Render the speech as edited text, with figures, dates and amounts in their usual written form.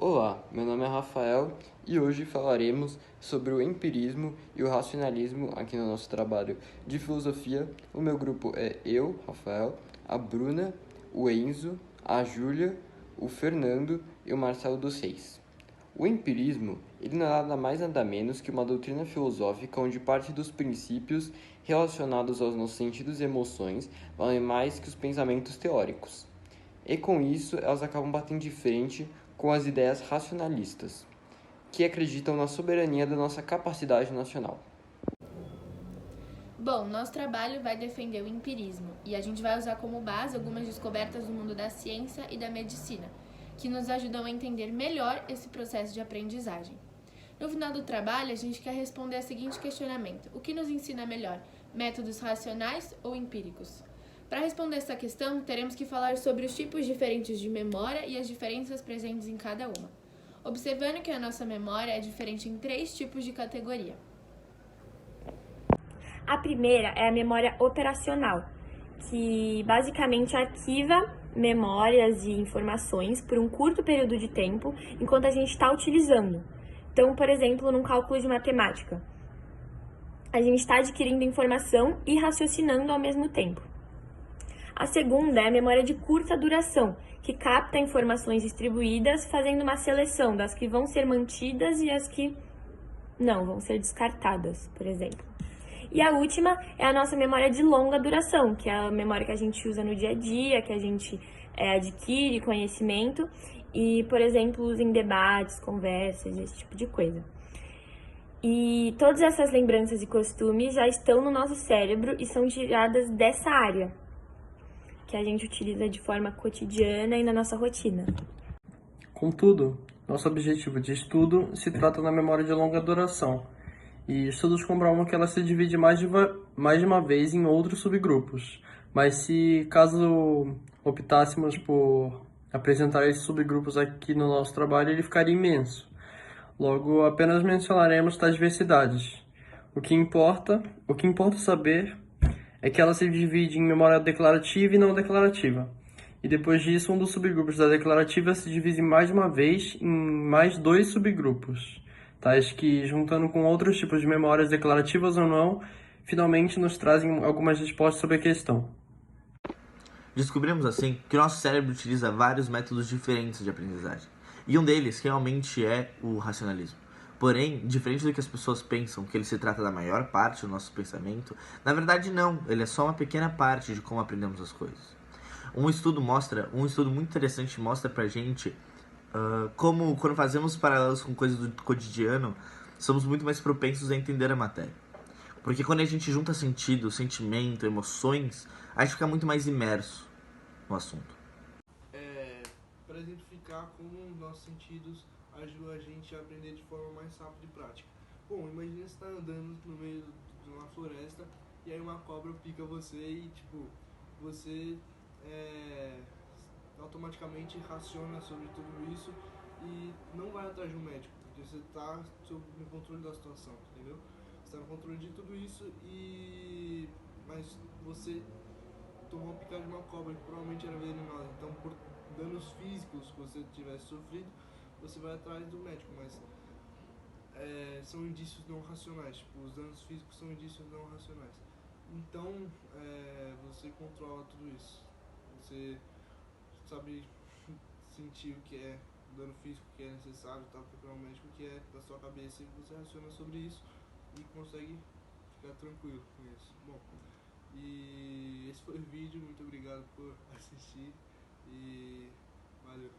Olá, meu nome é Rafael e hoje falaremos sobre o empirismo e o racionalismo aqui no nosso trabalho de filosofia. O meu grupo é eu, Rafael, a Bruna, o Enzo, a Júlia, o Fernando e o Marcelo dos Reis. O empirismo, ele não é nada mais nada menos que uma doutrina filosófica onde parte dos princípios relacionados aos nossos sentidos e emoções valem mais que os pensamentos teóricos. E com isso, elas acabam batendo de frente com as ideias racionalistas, que acreditam na soberania da nossa capacidade nacional. Bom, nosso trabalho vai defender o empirismo e a gente vai usar como base algumas descobertas do mundo da ciência e da medicina, que nos ajudam a entender melhor esse processo de aprendizagem. No final do trabalho, a gente quer responder ao seguinte questionamento: o que nos ensina melhor, métodos racionais ou empíricos? Para responder essa questão, teremos que falar sobre os tipos diferentes de memória e as diferenças presentes em cada uma, observando que a nossa memória é diferente em 3 tipos de categoria. A primeira é a memória operacional, que basicamente arquiva memórias e informações por um curto período de tempo enquanto a gente está utilizando. Então, por exemplo, num cálculo de matemática, a gente está adquirindo informação e raciocinando ao mesmo tempo. A segunda é a memória de curta duração, que capta informações distribuídas, fazendo uma seleção das que vão ser mantidas e as que não vão ser descartadas, por exemplo. E a última é a nossa memória de longa duração, que é a memória que a gente usa no dia a dia, que a gente adquire conhecimento e, por exemplo, usa em debates, conversas, esse tipo de coisa. E todas essas lembranças e costumes já estão no nosso cérebro e são tiradas dessa área, que a gente utiliza de forma cotidiana e na nossa rotina. Contudo, nosso objetivo de estudo se trata da memória de longa duração, e estudos comprovam que ela se divide mais de uma vez em outros subgrupos. Mas se caso optássemos por apresentar esses subgrupos aqui no nosso trabalho, ele ficaria imenso. Logo, apenas mencionaremos tais diversidades. O que importa saber é que ela se divide em memória declarativa e não declarativa. E depois disso, um dos subgrupos da declarativa se divide mais de uma vez em mais 2 subgrupos, tais que, juntando com outros tipos de memórias declarativas ou não, finalmente nos trazem algumas respostas sobre a questão. Descobrimos assim que o nosso cérebro utiliza vários métodos diferentes de aprendizagem, e um deles realmente é o racionalismo. Porém, diferente do que as pessoas pensam, que ele se trata da maior parte do nosso pensamento, na verdade não, ele é só uma pequena parte de como aprendemos as coisas. Um estudo muito interessante mostra pra gente como, quando fazemos paralelos com coisas do cotidiano, somos muito mais propensos a entender a matéria. Porque quando a gente junta sentido, sentimento, emoções, a gente fica muito mais imerso no assunto. Para exemplificar como os nossos sentidos ajudam a gente a aprender de forma mais rápida e prática. Bom, imagina você tá andando no meio de uma floresta e aí uma cobra pica você e você automaticamente raciona sobre tudo isso e não vai atrás de um médico, porque você está no controle da situação, entendeu? Você está no controle de tudo isso mas você tomou uma picada de uma cobra que provavelmente era venenosa, então por danos físicos que você tivesse sofrido, você vai atrás do médico, mas são indícios não racionais, os danos físicos são indícios não racionais. Então, você controla tudo isso, você sabe sentir o que é dano físico, que é necessário, procurar um médico que é da sua cabeça, e você raciona sobre isso e consegue ficar tranquilo com isso. Bom, e esse foi o vídeo, muito obrigado por assistir e valeu.